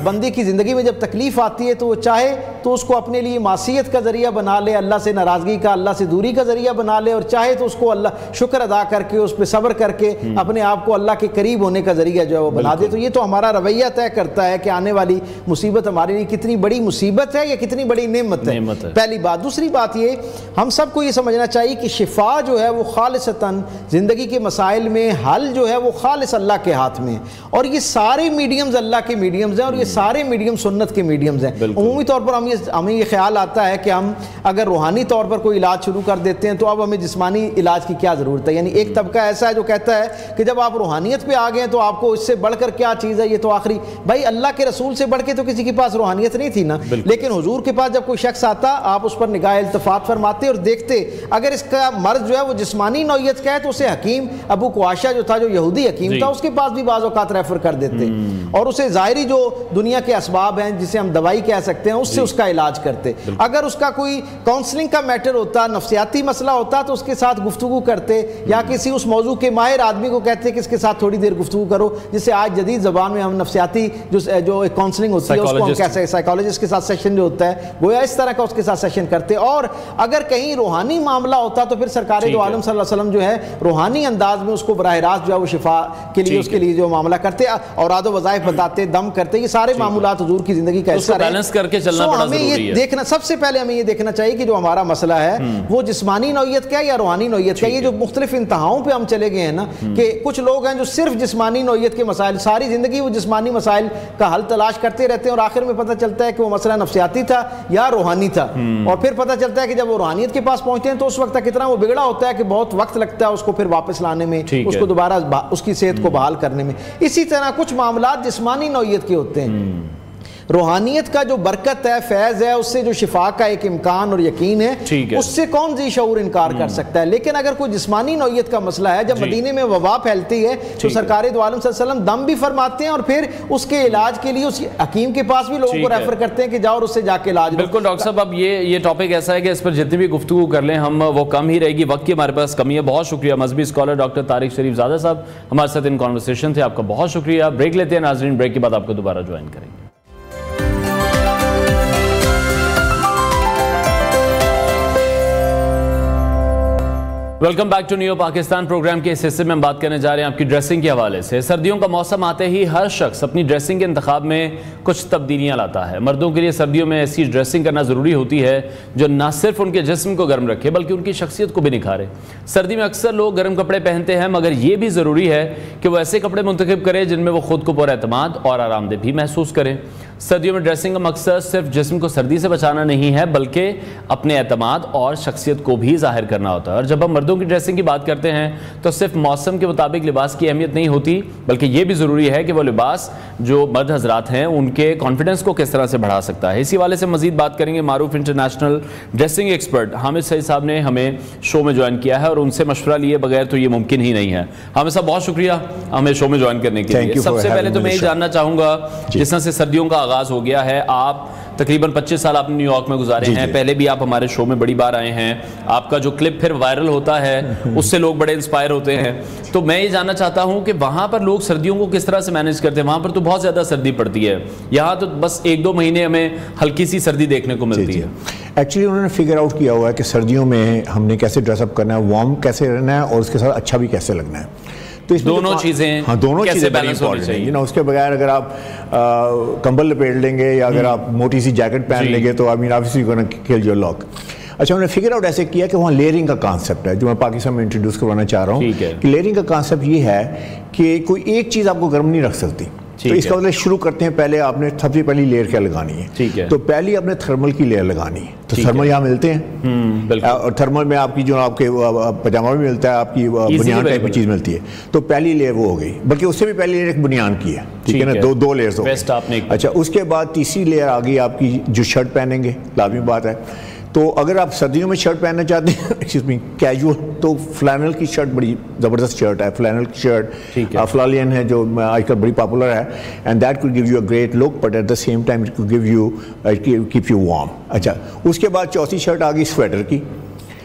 بندے کی زندگی میں جب تکلیف آتی ہے تو وہ چاہے تو اس کو اپنے لیے معصیت کا ذریعہ بنا لے, اللہ سے ناراضگی کا, اللہ سے دوری کا ذریعہ بنا لے, اور چاہے تو اس کو اللہ شکر ادا کر کے, اس پہ صبر کر کے اپنے آپ کو اللہ کے قریب ہونے کا ذریعہ جو ہے وہ بنا دے. تو یہ تو ہمارا رویہ طے کرتا ہے کہ آنے والی مصیبت ہمارے لیے کتنی بڑی مصیبت ہے, کتنی بڑی نعمت ہے. پہلی بات. دوسری بات یہ, ہم سب کو یہ سمجھنا چاہیے کہ شفا جو ہے وہ خالصتاً زندگی کے مسائل میں حل جو ہے وہ خالص اللہ کے ہاتھ میں, اور یہ سارے میڈیمز اللہ کے میڈیمز ہیں, اور یہ سارے میڈیم سنت کے میڈیمز ہیں. عمومی طور پر ہمیں یہ خیال آتا ہے کہ ہم اگر روحانی طور پر کوئی علاج شروع کر دیتے ہیں تو اب ہمیں جسمانی علاج کی کیا ضرورت ہے. یعنی ایک طبقہ ایسا ہے جو کہتا ہے کہ جب آپ روحانیت پہ آ گئے تو آپ کو اس سے بڑھ کر کیا چیز ہے, یہ تو آخری. بھائی اللہ کے رسول سے بڑھ کے تو کسی کے پاس روحانیت نہیں تھی نا, لیکن حضور کے پاس جب کوئی شخص آتا آپ اس پر نگاہ التفات فرماتے اور دیکھتے, اگر اس کا مرض جو ہے وہ جسمانی نوعیت کا ہے تو اسے حکیم ابو قواشہ جو تھا, جو یہودی حکیم تھا, اس کے پاس بھی بعض اوقات ریفر کر دیتے, اور اسے ظاہری جو دنیا کے اسباب ہیں جسے ہم دوائی کہہ سکتے ہیں اس سے اس کا علاج کرتے. اگر اس کا کوئی کاؤنسلنگ کا میٹر ہوتا, نفسیاتی مسئلہ ہوتا, تو اس کے ساتھ گفتگو کرتے, یا کسی اس موضوع کے ماہر آدمی کو کہتے کہ اس کے ساتھ تھوڑی دیر گفتگو کرو, جسے آج جدید زبان میں ہم نفسیاتی جو کاؤنسلنگ ہوتی ہے اس کو ہم کہتے ہیں سائیکالوجسٹ کے ساتھ سیشن جو ہوتا ہے وہ اس طرح کا اس کے ساتھ سیشن کرتے. اور اگر کہیں روحانی معاملہ ہوتا تو پھر سرکار دو عالم صلی اللہ علیہ وسلم جو ہے روحانی انداز میں اس کو براہ راست جو ہے وہ شفا کے لیے اس کے لیے جو معاملہ کرتے, اوراد و وظائف بتاتے, دم کرتے, یہ سارے معاملات حضور کی زندگی کا حصہ رہے. بیلنس کر کے چلنا بڑا ضروری ہے. دیکھنا سب سے پہلے ہمیں یہ دیکھنا چاہیے کہ جو ہمارا مسئلہ ہے وہ جسمانی نوعیت کا ہے یا روحانی نوعیت کا. یہ جو مختلف انتہاؤں پہ ہم چلے گئے ہیں نا, کہ کچھ لوگ ہیں جو صرف جسمانی نوعیت کے مسائل, ساری زندگی وہ جسمانی مسائل کا حل تلاش کرتے رہتے ہیں, اور آخر میں پتہ چلتا ہے کہ وہ مسئلہ نفسیاتی تھا یا روحانی تھا, اور پھر پتہ چلتا ہے کہ جب وہ روحانیت کے پاس پہنچتے ہیں تو اس وقت تک اتنا وہ بگڑا ہوتا ہے کہ بہت وقت لگتا ہے اس کو پھر واپس لانے میں, اس کو دوبارہ اس کی صحت کو بحال کرنے میں. اسی طرح کچھ معاملات جسمانی نوعیت کے ہوتے ہیں, روحانیت کا جو برکت ہے، فیض ہے، اس سے جو شفا کا ایک امکان اور یقین ہے، اس سے کون ذی شعور انکار کر سکتا ہے؟ لیکن اگر کوئی جسمانی نوعیت کا مسئلہ ہے، جب مدینے میں وبا پھیلتی ہے تو سرکار دو عالم صلی اللہ علیہ وسلم دم بھی فرماتے ہیں اور پھر اس کے علاج کے لیے اس حکیم کے پاس بھی لوگوں کو ریفر کرتے ہیں کہ جاؤ اور اس سے جا کے علاج۔ بالکل ڈاکٹر صاحب، اب یہ ٹاپک ایسا ہے کہ اس پر جتنی بھی گفتگو کر لیں ہم وہ کم ہی رہے گی، وقت کی ہمارے پاس کمی ہے۔ بہت شکریہ مذہبی اسکالر ڈاکٹر طارق شریف زادہ صاحب ہمارے ساتھ ان کانورسیشن تھے، آپ کا بہت شکریہ۔ بریک لیتے ہیں ناظرین، بریک کے بعد آپ کو دوبارہ جوائن کریں گے۔ Welcome back to new Pakistan program کے اس حصے میں ہم بات کرنے جا رہے ہیں آپ کی ڈریسنگ کے حوالے سے۔ سردیوں کا موسم آتے ہی ہر شخص اپنی ڈریسنگ کے انتخاب میں کچھ تبدیلیاں لاتا ہے۔ مردوں کے لیے سردیوں میں ایسی ڈریسنگ کرنا ضروری ہوتی ہے جو نہ صرف ان کے جسم کو گرم رکھے بلکہ ان کی شخصیت کو بھی نکھارے۔ سردی میں اکثر لوگ گرم کپڑے پہنتے ہیں، مگر یہ بھی ضروری ہے کہ وہ ایسے کپڑے منتخب کرے جن میں وہ خود کو پر اعتماد اور آرام دہ بھی محسوس کریں۔ سردیوں میں ڈریسنگ کا مقصد صرف جسم کو سردی سے بچانا نہیں ہے بلکہ اپنے اعتماد اور شخصیت کو بھی ظاہر کرنا ہوتا ہے۔ اور جب ہم مردوں کی ڈریسنگ کی بات کرتے ہیں تو صرف موسم کے مطابق لباس کی اہمیت نہیں ہوتی بلکہ یہ بھی ضروری ہے کہ وہ لباس جو مرد حضرات ہیں ان کے کانفیڈنس کو کس طرح سے بڑھا سکتا ہے۔ اسی حوالے سے مزید بات کریں گے معروف انٹرنیشنل ڈریسنگ ایکسپرٹ حامد سعید صاحب نے ہمیں شو میں جوائن کیا ہے اور ان سے مشورہ لیے بغیر تو یہ ممکن ہی نہیں ہے۔ حامد صاحب بہت شکریہ ہمیں شو میں جوائن کرنے کے لیے۔ سب سے پہلے تو میں یہ جاننا چاہوں گا، جس طرح سے سردیوں کا آغاز ہو گیا ہے، آپ تقریباً 25 سال آپ نے نیو یارک میں گزارے ہیں، پہلے بھی آپ ہمارے شو میں بڑی بار آئے ہیں، آپ کا جو کلپ پھر وائرل ہوتا ہے اس سے لوگ بڑے انسپائر ہوتے ہیں، تو میں یہ جاننا چاہتا ہوں کہ وہاں پر لوگ سردیوں کو کس طرح سے مینیج کرتے ہیں؟ وہاں پر تو بہت زیادہ سردی پڑتی ہے، یہاں تو بس 1-2 مہینے ہمیں ہلکی سی سردی دیکھنے کو ملتی ہے۔ ایکچولی انہوں نے فگر آؤٹ کیا ہوا ہے کہ سردیوں میں ہم نے کیسے ڈریس اپ کرنا ہے، وارم کیسے رہنا ہے اور اس کے ساتھ اچھا بھی کیسے لگنا ہے۔ تو اس دونوں چیزیں کیسے بیلنس ہونی چاہیے نا، اس کے بغیر اگر آپ کمبل لپیٹ لیں گے یا اگر آپ موٹی سی جیکٹ پہن لیں گے تو آئی مین obviously gonna kill your look۔ اچھا، انہوں نے فگر آؤٹ ایسے کیا کہ وہاں لیئرنگ کا کانسیپٹ ہے جو میں پاکستان میں انٹروڈیوس کروانا چاہ رہا ہوں کہ لیئرنگ کا کانسیپٹ یہ ہے کہ کوئی ایک چیز آپ کو گرم نہیں رکھ سکتی، تو اس کا مطلب شروع کرتے ہیں، پہلے آپ نے سب سے پہلی لیئر کیا لگانی ہے، تو پہلی آپ نے تھرمل کی لیئر لگانی ہے، تو تھرمل یہاں ملتے ہیں اور تھرمل میں آپ کی جو آپ کے پجامہ بھی ملتا ہے، آپ کی بنیان ٹائپ کی چیز ملتی ہے، تو پہلی لیئر وہ ہو گئی، بلکہ اس سے بھی پہلی لیئر ایک بنیان کی ہے، ٹھیک ہے نا، دو لیئرز ہو گئی۔ اچھا، اس کے بعد تیسری لیئر آ گئی آپ کی جو شرٹ پہنیں گے، لازمی بات ہے۔ تو اگر آپ سردیوں میں شرٹ پہننا چاہتے ہیں ایکسکیوز می کیجول، تو فلینل کی شرٹ بڑی زبردست شرٹ ہے، فلینل کی شرٹ فلالین ہے جو آج کل بڑی پاپولر ہے، and that could give you a great look but at the same time it could give you keep you warm. اچھا، اس کے بعد چوتھی شرٹ آ گئی سویٹر کی۔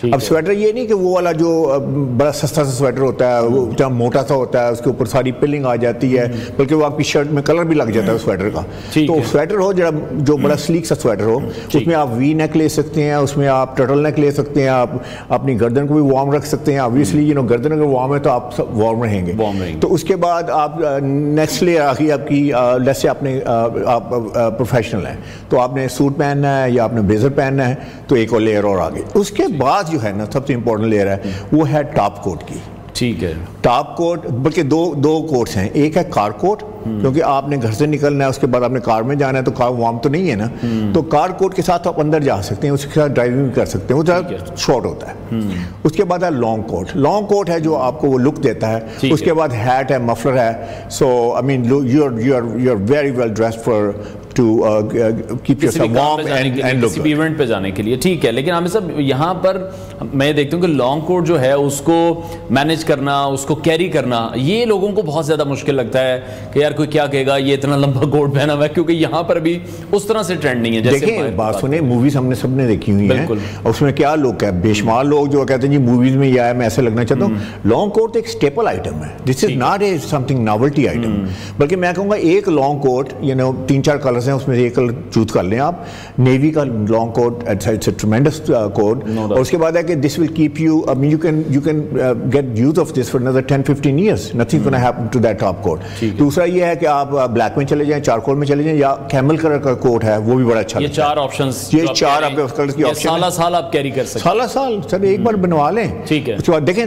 اب سویٹر یہ نہیں کہ وہ والا جو بڑا سستا سا سویٹر ہوتا ہے، وہ جہاں موٹا سا ہوتا ہے، اس کے اوپر ساری پلنگ آ جاتی ہے، بلکہ وہ آپ کی شرٹ میں کلر بھی لگ جاتا ہے سویٹر کا۔ تو سویٹر ہو جو بڑا سلیک سا سویٹر ہو، اس میں آپ وی نیک لے سکتے ہیں، اس میں آپ ٹرٹل نیک لے سکتے ہیں، آپ اپنی گردن کو بھی وارم رکھ سکتے ہیں۔ obviously گردن اگر وارم ہے تو آپ وارم رہیں گے۔ تو اس کے بعد آپ نیکسٹ لیئر آ گئی آپ کی، جیسے آپ پروفیشنل ہیں تو آپ نے سوٹ پہننا ہے یا آپ نے بلیزر پہننا ہے، تو ایک اور لیئر اور آ گئی۔ اس کے بعد جو ہے نا سب سے امپورٹنٹ لیئر ہے وہ ہے ٹاپ کوٹ کی۔ ٹھیک ہے، ٹاپ کوٹ، بلکہ دو کوٹس ہیں، ایک ہے کار کوٹ، کیونکہ آپ نے گھر سے نکلنا ہے، اس کے بعد آپ نے کار میں جانا ہے تو کار وارم تو نہیں ہے نا، تو کار کوٹ کے ساتھ آپ اندر جا سکتے ہیں، اس کے ساتھ ڈرائیونگ بھی کر سکتے ہیں، وہ ذرا شارٹ ہوتا ہے۔ اس کے بعد ہے لانگ کوٹ۔ لانگ کوٹ ہے جو آپ کو وہ لک دیتا ہے۔ اس کے بعد ہیٹ ہے، مفلر ہے، so I mean you are very well dressed for to keep yourself warm and look, کسی ایونٹ پہ جانے کے لیے۔ ٹھیک ہے، لیکن ہمیں سب یہاں پر میں دیکھتا ہوں کہ لانگ کوٹ جو ہے اس کو مینیج کرنا، اس کو کیری کرنا، یہ لوگوں کو بہت زیادہ مشکل لگتا ہے کہ یار کوئی کیا کہے گا یہ اتنا لمبا کوٹ پہنا ہوا ہے، کیونکہ یہاں پر بھی اس طرح سے ٹرینڈ نہیں ہے۔ دیکھیں بات سنیں، موویز ہم نے سب نے دیکھی ہوئی ہیں، اس میں کیا لوگ ہے، بے شمار لوگ جو کہتے ہیں جی موویز میں یہ آیا میں ایسے لگنا چاہتا ہوں۔ لانگ کوٹ ایک اسٹیپل آئٹم ہے، this is not a something novelty item, بلکہ میں کہوں گا ایک لانگ کوٹ 3-4 کلرز ہیں، اس میں سے ایک کلر چوز کر لیں آپ۔ نیوی کا long coat, it's a tremendous coat, اور اس کے بعد ہے کہ this will keep you, I mean you can get use of this for another 10-15 years. Nothing going to happen to that top coat. دوسرا یہ ہے کہ آپ بلیک میں چلے جائیں، چارکول میں چلے جائیں، یا کیمل کلر کا کوٹ ہے وہ بھی بڑا اچھا لگتا ہے۔ یہ 4 آپشنز، یہ 4 آپ کے کلر کی آپشن سال آپ کیری کر سکتے ہیں، سال سر ایک بار بنوا لیں۔ ٹھیک ہے، اس کے بعد دیکھیں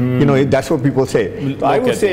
you know that's what people say. I would say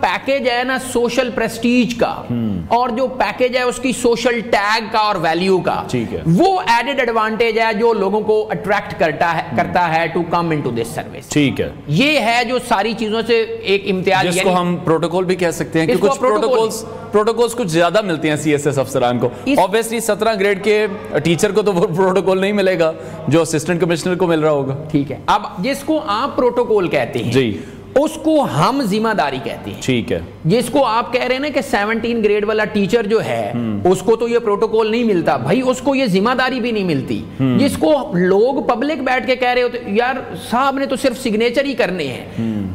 package ہے نا سوشل پریسٹیج کا اور جو پیکج ہے اس کی سوشل ٹیگ کا اور ویلیو کا, وہ ایڈڈ ایڈوانٹیج ہے جو لوگوں کو اٹریکٹ کرتا ہے to come into this service. ٹھیک ہے, یہ ہے جو ساری چیزوں سے ایک امتیاز, جس کو ہم پروٹوکول بھی کہہ سکتے ہیں کہ کچھ پروٹوکولز کچھ زیادہ ملتے ہیں سی ایس ایس افسران کو. obviously 17 گریڈ کے ٹیچر کو تو وہ پروٹوکول نہیں ملے گا جو اسسٹنٹ کمشنر کو مل رہا ہوگا. ٹھیک ہے, اب جس کو آپ پروٹوکول کہتے ہیں جی اس کو ہم ذمہ داری کہتے ہیں. ٹھیک ہے, جس کو آپ کہہ رہے ہیں نا کہ 17 گریڈ والا ٹیچر جو ہے اس کو تو یہ پروٹوکول نہیں ملتا, بھائی اس کو یہ ذمہ داری بھی نہیں ملتی. جس کو لوگ پبلک بیٹھ کے کہہ رہے ہوتے یار صاحب نے تو صرف سگنیچر ہی کرنے ہیں,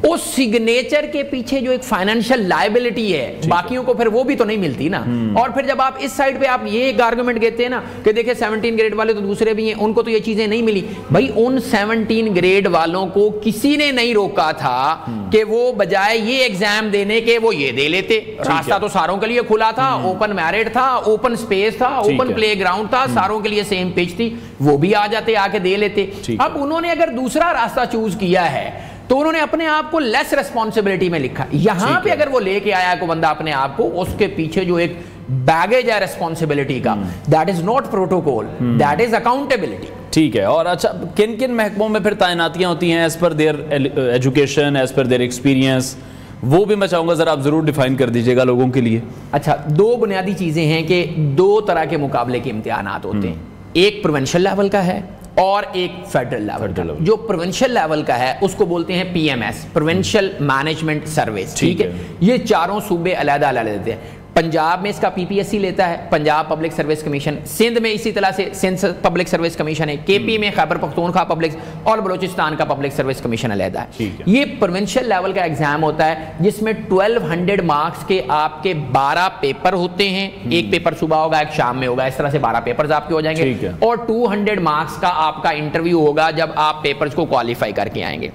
اس سگنیچر کے پیچھے جو ایک فائنینشیل لائبلٹی ہے باقیوں کو پھر وہ بھی تو نہیں ملتی نا. اور پھر جب آپ اس سائڈ پہ آپ یہ ایک آرگومنٹ کہتے ہیں نا کہ دیکھیں 17 گریڈ والے تو دوسرے بھی ہیں, ان کو تو یہ چیزیں نہیں ملی. بھائی ان 17 گریڈ والوں کو کسی نے نہیں روکا تھا کہ وہ بجائے یہ ایگزام دینے کے وہ یہ دے لیتے. راستہ تو ساروں کے لیے کھلا تھا, اوپن میرٹ تھا, اوپن سپیس تھا, اوپن پلے گراؤنڈ تھا, ساروں کے لیے سیم پچ تھی, وہ بھی آ جاتے, آ کے دے لیتے. اب انہوں نے اگر دوسرا راستہ چوز کیا ہے تو انہوں نے اپنے آپ کو لیس ریسپانسبلٹی میں لکھا. یہاں پہ اگر وہ لے کے آیا کوئی بندہ اپنے آپ کو, اس کے پیچھے جو ایک بیگیج ہے ریسپانسبلٹی کا, that is not protocol, that is accountability. ٹھیک ہے, اور اچھا کن کن محکموں میں پھر تعیناتیاں ہوتی ہیں as per their education, as per their experience, وہ بھی میں چاہوں گا ذرا آپ ضرور ڈیفائن کر دیجیے گا لوگوں کے لیے. اچھا, دو بنیادی چیزیں ہیں کہ دو طرح کے مقابلے کے امتحانات ہوتے ہیں, ایک پروونشل لیول کا ہے اور ایک فیڈرل لیول کا. جو پروونشل لیول کا ہے اس کو بولتے ہیں P M S, provincial management service. ٹھیک ہے, یہ چاروں صوبے علیحدہ علیحدہ لیتے ہیں. پنجاب میں اس کا پی پی ایس سی لیتا ہے, Punjab public service commission. Sindh میں اسی طرح سے سندھ پبلک سروس کمیشن ہے. کے پی میں خیبر پختونخوا پبلک, اور بلوچستان کا پبلک سروس کمیشن علیحدہ ہے. یہ پروونشل لیول کا ایگزام ہوتا ہے جس میں 1200 مارکس کے آپ کے 12 پیپر ہوتے ہیں. ایک پیپر صبح ہوگا, ایک شام میں ہوگا, اس طرح سے 12 پیپرز آپ کے ہو جائیں گے. اور 200 مارکس کا آپ کا انٹرویو ہوگا جب آپ پیپرز کو کوالیفائی کر کے آئیں گے.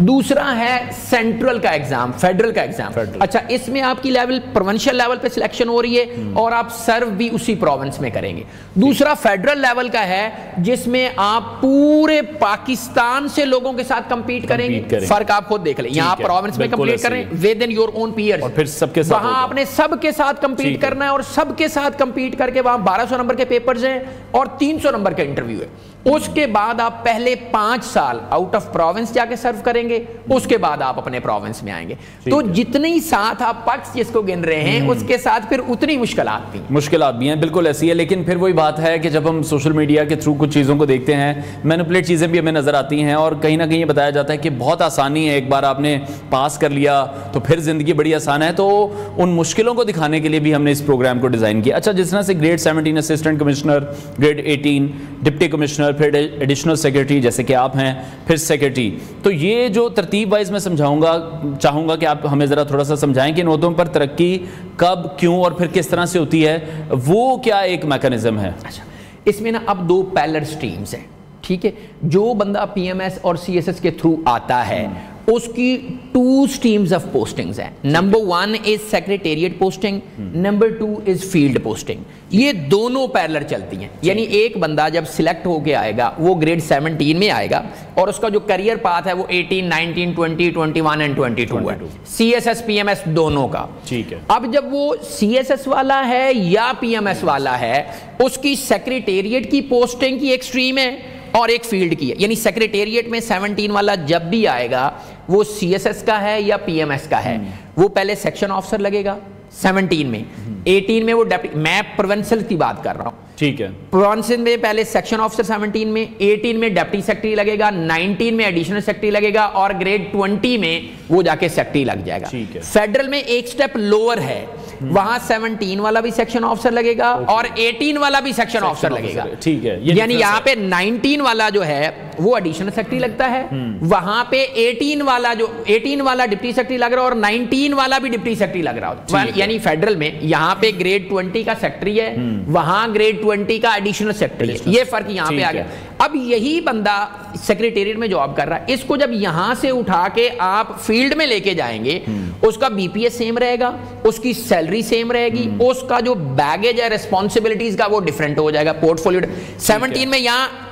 دوسرا ہے سینٹرل کا ایگزام, فیڈرل کا ایگزام. اچھا, اس میں آپ کی لیول پروونشل لیول پہ سلیکشن ہو رہی ہے اور آپ سرو بھی اسی پروونس میں کریں گے. دوسرا فیڈرل لیول کا ہے جس میں آپ پورے پاکستان سے لوگوں کے ساتھ کمپیٹ کریں گے. فرق آپ خود دیکھ لیں, یہاں پروونس میں کمپیٹ کر رہے ہیں within your own peers, اور پھر سب کے ساتھ وہاں آپ نے سب کے ساتھ کمپیٹ کرنا ہے, اور سب کے ساتھ کمپیٹ کر کے وہاں 1200 نمبر کے پیپرز ہیں اور 300 نمبر کا انٹرویو ہے. اس کے بعد آپ پہلے 5 سال آؤٹ آف پروونس جا کے سرو کریں گے, اس کے بعد آپ اپنے پروونس میں آئیں گے. تو جتنی ساتھ آپ پکس جس کو گن رہے ہیں اس کے ساتھ پھر اتنی مشکلات بھی ہیں. بالکل ایسی ہے, لیکن پھر وہی بات ہے کہ جب ہم سوشل میڈیا کے تھرو کچھ چیزوں کو دیکھتے ہیں, مینپولیٹ چیزیں بھی ہمیں نظر آتی ہیں, اور کہیں نہ کہیں یہ بتایا جاتا ہے کہ بہت آسانی ہے, ایک بار آپ نے پاس کر لیا تو پھر زندگی بڑی آسان ہے. تو ان مشکلوں کو دکھانے کے لیے بھی ہم نے اس پروگرام کو ڈیزائن کیا. اچھا, جس طرح سے grade 17 assistant commissioner, grade 18 deputy commissioner, پھر ایڈیشنل سیکرٹری جیسے کہ آپ ہیں, پھر سیکرٹری, تو یہ جو ترتیب وائز میں چاہوں گا کہ آپ ہمیں ذرا تھوڑا سا سمجھائیں کہ ان عہدوں پر ترقی کب, کیوں اور پھر کس طرح سے ہوتی ہے, وہ کیا ایک میکانزم ہے. اچھا, اس میں نا اب 2 پیرلل سٹریمز ہیں. ٹھیک ہے, جو بندہ پی ایم ایس اور سی ایس ایس کے تھرو آتا ہے اس کی 2 سٹریمز آف پوسٹنگز ہیں. نمبر 1 از سیکریٹریٹ پوسٹنگ, نمبر 2 از فیلڈ پوسٹنگ. یہ دونوں پیرلل چلتی ہیں. یعنی ایک بندہ جب سلیکٹ ہو کے آئے گا وہ گریڈ 17 میں آئے گا, اور اس کا جو کریئر پاتھ ہے وہ 18, 19, 20, 21 اینڈ 22 ہے. C S S P M S دونوں کا. ٹھیک ہے, اب جب وہ سی ایس ایس والا ہے یا پی ایم ایس والا ہے, اس کی سیکریٹریٹ کی پوسٹنگ کی ایک سٹریم ہے اور ایک فیلڈ کی ہے. یعنی سیکریٹریٹ میں 17 والا جب بھی آئے گا وہ سی ایس ایس کا ہے یا پی ایم ایس کا ہے, وہ پہلے سیکشن آفیسر لگے گا 17 میں, 18 میں وہ ڈیپٹی, میں پروونسل کی بات کر رہا ہوں. ٹھیک ہے, پروونسل میں پہلے سیکشن آفیسر 17 میں, 18 میں ڈیپٹی سیکرٹری لگے گا, 19 میں ایڈیشنل سیکرٹری لگے گا, اور گریڈ 20 میں وہ جا کے سیکرٹری لگ جائے گا. فیڈرل میں ایک سٹیپ لوور ہے, وہاں 17 والا بھی سیکشن آفیسر لگے گا اور 18 والا بھی سیکشن آفیسر لگے گا. ٹھیک ہے, یعنی یہاں پہ 19 والا جو ہے وہ ایڈیشنل سیکرٹری لگتا ہے, وہاں پہ 18 والا ڈپٹی سیکرٹری لگ رہا ہے اور 19 والا بھی ڈپٹی سیکرٹری لگ رہا ہوتا ہے. یعنی فیڈرل میں یہاں پہ گریڈ 20 کا سیکرٹری ہے, وہاں گریڈ 20 کا ایڈیشنل سیکرٹری ہے. یہ فرق یہاں پہ آ گیا. اب یہی بندہ سیکریٹریٹ میں جاب کر رہا ہے, اس کو جب یہاں سے اٹھا کے آپ فیلڈ میں لے کے جائیں گے, اس کا بی پی ایس سیم رہے گا, اس کی سیلری سیم رہے گی, اس کا جو بیگیج ہے ریسپانسبلٹیز کا وہ ڈیفرنٹ ہو جائے گا. پورٹ فولیو 17 میں یہاں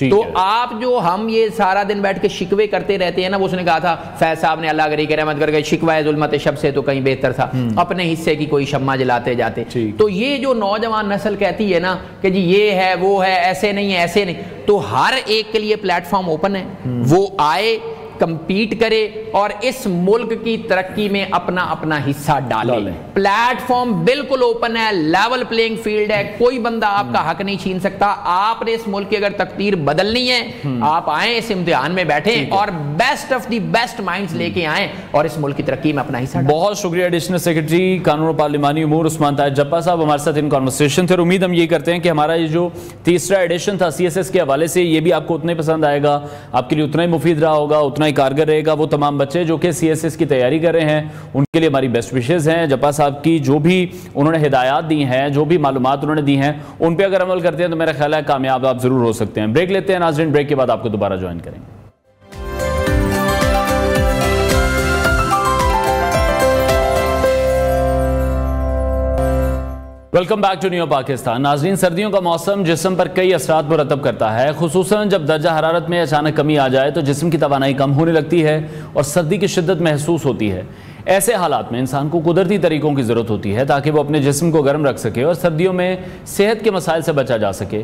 تو آپ جو ہم یہ سارا دن بیٹھ کے شکوے کرتے رہتے ہیں نا، وہ اس نے کہا تھا فیض صاحب نے، اللہ کرے کہ رحمت کر کے، شکوہ ظلمت شب سے تو کہیں بہتر تھا، اپنے حصے کی کوئی شمع جلاتے جاتے. تو یہ جو نوجوان نسل کہتی ہے نا کہ جی یہ ہے وہ ہے، ایسے نہیں ہے ایسے نہیں، تو ہر ایک کے لیے پلیٹ فارم اوپن ہے، وہ آئے کمپیٹ کرے اور اس ملک کی ترقی میں اپنا اپنا حصہ ڈالے. پلیٹ فارم بالکل اوپن ہے، لیول پلینگ فیلڈ ہے، کوئی بندہ آپ کا حق نہیں چھین سکتا. آپ نے اس ملک کی اگر تقدیر بدلنی ہے، آپ آئیں اس امتحان میں بیٹھیں اور best of the best minds لے کے آئیں اور اس ملک کی ترقی میں اپنا حصہ ڈالیں. بہت شکریہ ایڈیشنل سیکرٹری قانون و پارلیمانی امور عثمان طاہر جپا صاحب ہمارے ساتھ ان کانورسیشن تھے. اور امید ہم یہ کرتے ہیں کہ ہمارا یہ جو تیسرا ایڈیشن تھا CSS کے حوالے سے، یہ بھی آپ کو اتنا ہی پسند آئے گا، آپ کے لیے اتنا ہی مفید رہا ہوگا، اتنا ہی کارگر رہے گا. وہ تمام بچے جو کہ CSS کی تیاری کر رہے ہیں، ان کے لیے ہماری بیسٹ وشز ہیں. جپا صاحب کی جو بھی انہوں نے ہدایات دی ہیں، جو بھی معلومات انہوں نے دی ہیں، ان پہ اگر عمل کرتے ہیں تو میرا خیال ہے کامیاب آپ ضرور ہو سکتے ہیں. بریک لیتے ہیں ناظرین، بریک کے بعد آپ کو دوبارہ جوائن کریں گے. Welcome back to new Pakistan. ناظرین، سردیوں کا موسم جسم پر کئی اثرات مرتب کرتا ہے، خصوصاً جب درجہ حرارت میں اچانک کمی آ جائے تو جسم کی توانائی کم ہونے لگتی ہے اور سردی کی شدت محسوس ہوتی ہے. ایسے حالات میں انسان کو قدرتی طریقوں کی ضرورت ہوتی ہے تاکہ وہ اپنے جسم کو گرم رکھ سکے اور سردیوں میں صحت کے مسائل سے بچا جا سکے.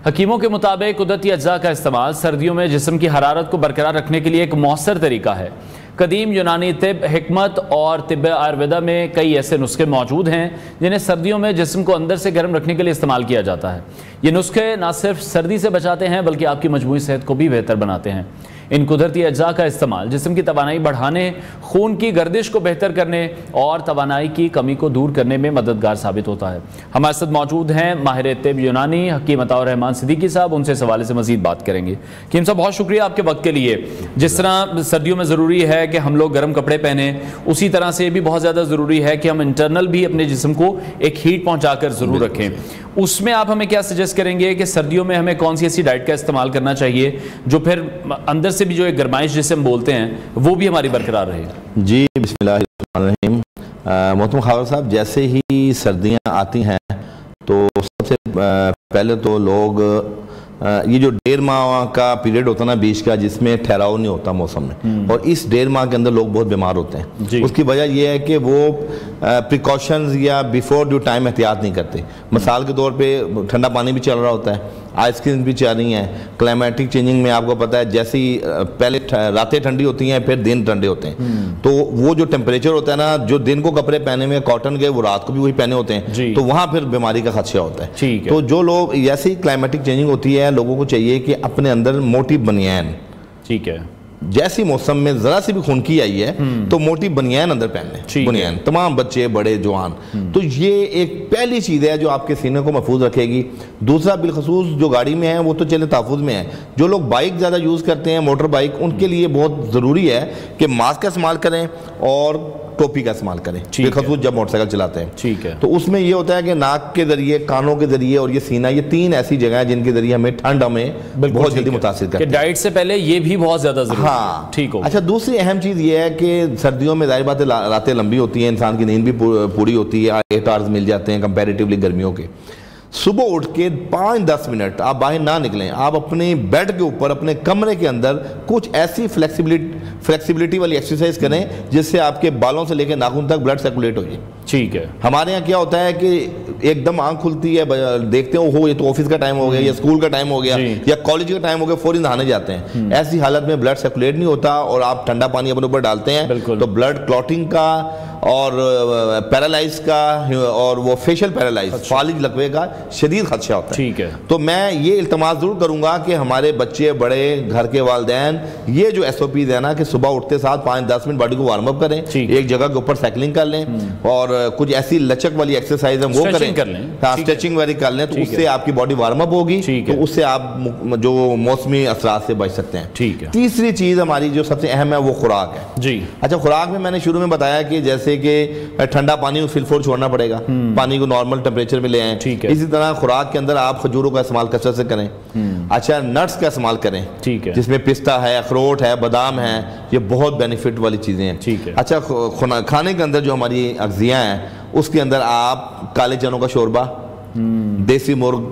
حکیموں کے مطابق قدرتی اجزاء کا استعمال سردیوں میں جسم کی حرارت کو برقرار رکھنے کے لیے ایک مؤثر طریقہ ہے. قدیم یونانی طب حکمت اور طب آیورویدا میں کئی ایسے نسخے موجود ہیں جنہیں سردیوں میں جسم کو اندر سے گرم رکھنے کے لیے استعمال کیا جاتا ہے. یہ نسخے نہ صرف سردی سے بچاتے ہیں بلکہ آپ کی مجموعی صحت کو بھی بہتر بناتے ہیں. ان قدرتی اجزاء کا استعمال جسم کی توانائی بڑھانے، خون کی گردش کو بہتر کرنے اور توانائی کی کمی کو دور کرنے میں مددگار ثابت ہوتا ہے. ہمارے ساتھ موجود ہیں ماہر طب یونانی حکیم عطاء الرحمان صدیقی صاحب، ان سے اس حوالے سے مزید بات کریں گے. حکیم صاحب بہت شکریہ آپ کے وقت کے لیے. جس طرح سردیوں میں ضروری ہے کہ ہم لوگ گرم کپڑے پہنیں، اسی طرح سے بھی بہت زیادہ ضروری ہے کہ ہم انٹرنل بھی اپنے جسم کو ایک ہیٹ پہنچا کر ضرور رکھیں. اس میں آپ ہمیں کیا سجیسٹ کریں گے کہ سردیوں میں ہمیں کون سی ایسی ڈائٹ کا استعمال کرنا چاہیے جو پھر اندر سے بھی جو ایک گرمائش جسے ہم بولتے ہیں وہ بھی ہماری برقرار رہے؟ جی بسم اللہ الرحمن الرحیم. محترم خاور صاحب، جیسے ہی سردیاں آتی ہیں تو سب سے پہلے تو لوگ یہ جو 1.5 ماہ کا پیریڈ ہوتا ہے نا بیچ کا، جس میں ٹھہراؤ نہیں ہوتا موسم میں، اور اس 1.5 ماہ کے اندر لوگ بہت بیمار ہوتے ہیں. اس کی وجہ یہ ہے کہ وہ پریکاشنز یا بیفور ڈیو ٹائم احتیاط نہیں کرتے. مثال کے طور پہ ٹھنڈا پانی بھی چل رہا ہوتا ہے، آئس کریم بھی چل رہی ہیں. کلائمیٹک چینجنگ میں آپ کو پتہ ہے جیسے ہی پہلے راتیں ٹھنڈی ہوتی ہیں پھر دن ٹھنڈے ہوتے ہیں، تو وہ جو ٹیمپریچر ہوتا ہے نا، جو دن کو کپڑے پہنے میں کاٹن کے، وہ رات کو بھی وہی پہنے ہوتے ہیں، تو وہاں پھر بیماری کا خدشہ ہوتا ہے. تو جو لوگ جیسے ہی کلائمیٹک چینجنگ ہوتی ہے، لوگوں کو چاہیے کہ اپنے اندر موٹی بنیان، ٹھیک ہے، جیسی موسم میں ذرا سی بھی خنکی آئی ہے تو موٹی بنیان اندر پہن لیں. بنیان تمام بچے بڑے جوان. تو یہ ایک پہلی چیز ہے جو آپ کے سینے کو محفوظ رکھے گی. دوسرا بالخصوص جو گاڑی میں ہیں وہ تو چلے تحفظ میں ہیں، جو لوگ بائک زیادہ یوز کرتے ہیں، موٹر بائک، ان کے لیے بہت ضروری ہے کہ ماسک کا استعمال کریں اور ٹوپی کا استعمال کریں، بالخصوص جب موٹر سائیکل چلاتے ہیں. ٹھیک ہے. تو اس میں یہ ہوتا ہے کہ ناک کے ذریعے، کانوں کے ذریعے اور یہ سینہ، یہ 3 ایسی جگہ ہیں جن کے ذریعے ہمیں ٹھنڈ ہمیں بہت جلدی متاثر کرتی ہے. ڈائٹ سے پہلے یہ بھی بہت زیادہ ضروری ہے. ہاں ٹھیک ہو. اچھا، دوسری اہم چیز یہ ہے کہ سردیوں میں ظاہر بات ہے راتیں لمبی ہوتی ہیں، انسان کی نیند بھی پوری ہوتی ہے، 8 آورز مل جاتے ہیں کمپیریٹیولی گرمیوں کے. صبح اٹھ کے 5-10 منٹ آپ باہر نہ نکلیں، آپ اپنے بیڈ کے اوپر اپنے کمرے کے اندر کچھ ایسی فلیکسیبلٹی والی ایکسرسائز کریں جس سے آپ کے بالوں سے لے کے ناخن تک بلڈ سرکولیٹ ہو جائے. ٹھیک ہے. ہمارے یہاں کیا ہوتا ہے کہ ایک دم آنکھ کھلتی ہے، دیکھتے ہو یہ تو آفس کا ٹائم ہو گیا یا اسکول کا ٹائم ہو گیا یا کالج کا ٹائم ہو گیا، فوری نہانے جاتے ہیں. ایسی حالت میں بلڈ سرکولیٹ نہیں ہوتا اور آپ ٹھنڈا پانی اپنے اوپر ڈالتے ہیں تو بلڈ کلوٹنگ کا اور پیرالائز کا اور وہ فیشل پیرالائز، فالج لقوے کا شدید خدشہ ہوتا ہے. ٹھیک ہے. تو میں یہ التماس ضرور کروں گا کہ ہمارے بچے، بڑے، گھر کے والدین یہ جو SOPs ہے نا کہ صبح اٹھتے ساتھ 5-10 منٹ باڈی کو وارم اپ کریں، ایک جگہ کے اوپر سائیکلنگ کر لیں اور کچھ ایسی لچک والی ایکسرسائز وہ کریں، اسٹریچنگ والی کر لیں، تو اس سے آپ کی باڈی وارم اپ ہوگی، تو اس سے آپ جو موسمی اثرات سے بچ سکتے ہیں. ٹھیک ہے. تیسری چیز ہماری جو سب سے اہم ہے وہ خوراک ہے. جی اچھا، خوراک میں نے شروع میں بتایا کہ جیسے کہ ٹھنڈا پانی فل چھوڑنا پڑے گا، پانی کو نارمل ٹیمپریچر میں لے آئیں. اسی طرح خوراک کے اندر آپ کھجوروں کا استعمال کثرت سے کریں. اچھا، نٹس کا استعمال کریں، جس میں پستہ ہے، اخروٹ ہے، بادام ہے، یہ بہت بینیفٹ والی چیزیں ہیں. اچھا، کھانے کے اندر جو ہماری اغذیاء ہیں اس کے اندر آپ کالے چنوں کا شوربہ، دیسی مرغ،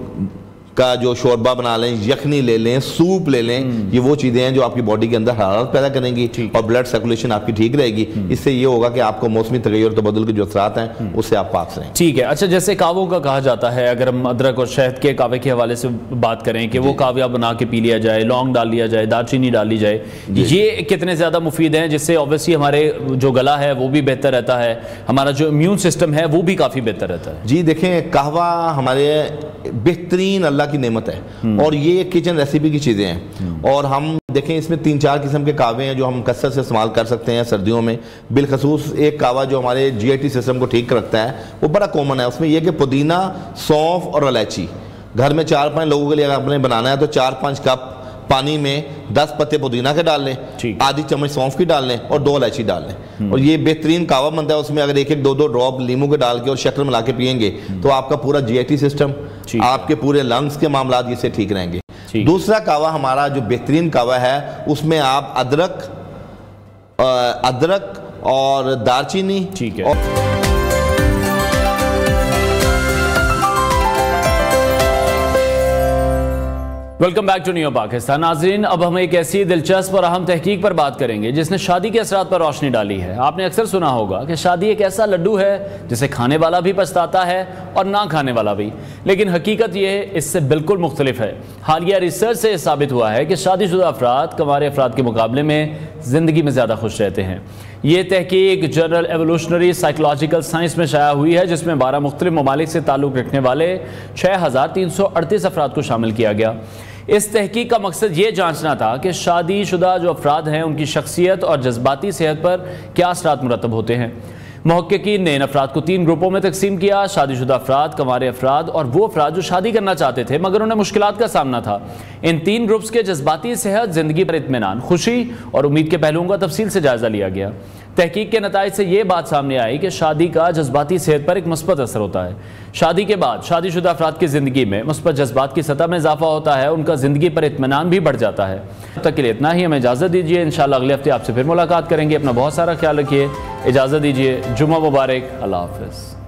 کا جو شوربہ بنا لیں, یخنی لے لیں, سوپ لے لیں, یہ وہ چیزیں ہیں جو آپ کی باڈی کے اندر حرارت پیدا کریں گی اور بلڈ سرکولیشن آپ کی ٹھیک رہے گی. اس سے یہ ہوگا کہ آپ کو موسمی تغیر و تبدل کے جو اثرات ہیں اس سے آپ پاک رہیں. ٹھیک ہے. اچھا, جیسے کہووں کا کہا جاتا ہے, اگر ہم ادرک اور شہد کے کہوے کے حوالے سے بات کریں کہ وہ کہوہ بنا کے پی لیا جائے, لونگ ڈال لیا جائے, دار چینی ڈال لی جائے, یہ کتنے زیادہ مفید ہیں, جس سے اوبیسلی ہمارے جو گلا ہے وہ بھی بہتر رہتا ہے, ہمارا جو امیون سسٹم ہے وہ بھی کافی بہتر رہتا ہے؟ جی دیکھیں, کہوہ ہمارے بہترین اللہ کی نعمت ہے اور یہ کچن ریسیپی کی چیزیں ہیں, اور ہم دیکھیں اس میں 3-4 قسم کے کہوے ہیں جو ہم کثرت سے استعمال کر سکتے ہیں سردیوں میں. بالخصوص ایک کہوہ جو ہمارے GIT سسٹم کو ٹھیک رکھتا ہے وہ بڑا کامن ہے. اس میں یہ کہ پودینہ, سونف اور الائچی, گھر میں 4-5 لوگوں کے لیے اگر آپ نے بنانا ہے تو 4-5 کپ پانی میں 10 پتے پودینہ کے ڈال لیں, آدھی چمچ سونف کی ڈال لیں اور 2 الائچی ڈال لیں, اور یہ بہترین کہوہ بنتا ہے. اس میں اگر 1-2 ڈراپ لیمو کے ڈال کے اور شکر ملا کے پیئیں گے تو آپ کا پورا GIT سسٹم, آپ کے پورے لنگز کے معاملات یہ سے ٹھیک رہیں گے. دوسرا کہوہ ہمارا جو بہترین کہوہ ہے, اس میں آپ ادرک اور دارچینی, welcome back to new Pakistan. ناظرین, اب ہم ایک ایسی دلچسپ اور اہم تحقیق پر بات کریں گے جس نے شادی کے اثرات پر روشنی ڈالی ہے. آپ نے اکثر سنا ہوگا کہ شادی ایک ایسا لڈو ہے جسے کھانے والا بھی پچھتاتا ہے اور نہ کھانے والا بھی, لیکن حقیقت یہ اس سے بالکل مختلف ہے. حالیہ ریسرچ سے یہ ثابت ہوا ہے کہ شادی شدہ افراد کنوارے افراد کے مقابلے میں زندگی میں زیادہ خوش رہتے ہیں. یہ تحقیق جنرل ایوولوشنری سائیکولوجیکل سائنس میں شائع ہوئی ہے, جس میں 12 مختلف ممالک سے تعلق رکھنے والے 6338 افراد کو شامل کیا گیا. اس تحقیق کا مقصد یہ جانچنا تھا کہ شادی شدہ جو افراد ہیں ان کی شخصیت اور جذباتی صحت پر کیا اثرات مرتب ہوتے ہیں. محققین نے ان افراد کو 3 گروپوں میں تقسیم کیا: شادی شدہ افراد, کنوارے افراد اور وہ افراد جو شادی کرنا چاہتے تھے مگر انہیں مشکلات کا سامنا تھا. ان 3 گروپس کے جذباتی صحت, زندگی پر اطمینان, خوشی اور امید کے پہلوؤں کا تفصیل سے جائزہ لیا گیا. تحقیق کے نتائج سے یہ بات سامنے آئی کہ شادی کا جذباتی صحت پر ایک مثبت اثر ہوتا ہے. شادی کے بعد شادی شدہ افراد کی زندگی میں مثبت جذبات کی سطح میں اضافہ ہوتا ہے, ان کا زندگی پر اطمینان بھی بڑھ جاتا ہے. اب تک کے لیے اتنا ہی, ہمیں اجازت دیجیے. انشاءاللہ اگلے ہفتے آپ سے پھر ملاقات کریں گے. اپنا بہت سارا خیال رکھیے, اجازت دیجیے. جمعہ مبارک. اللہ حافظ.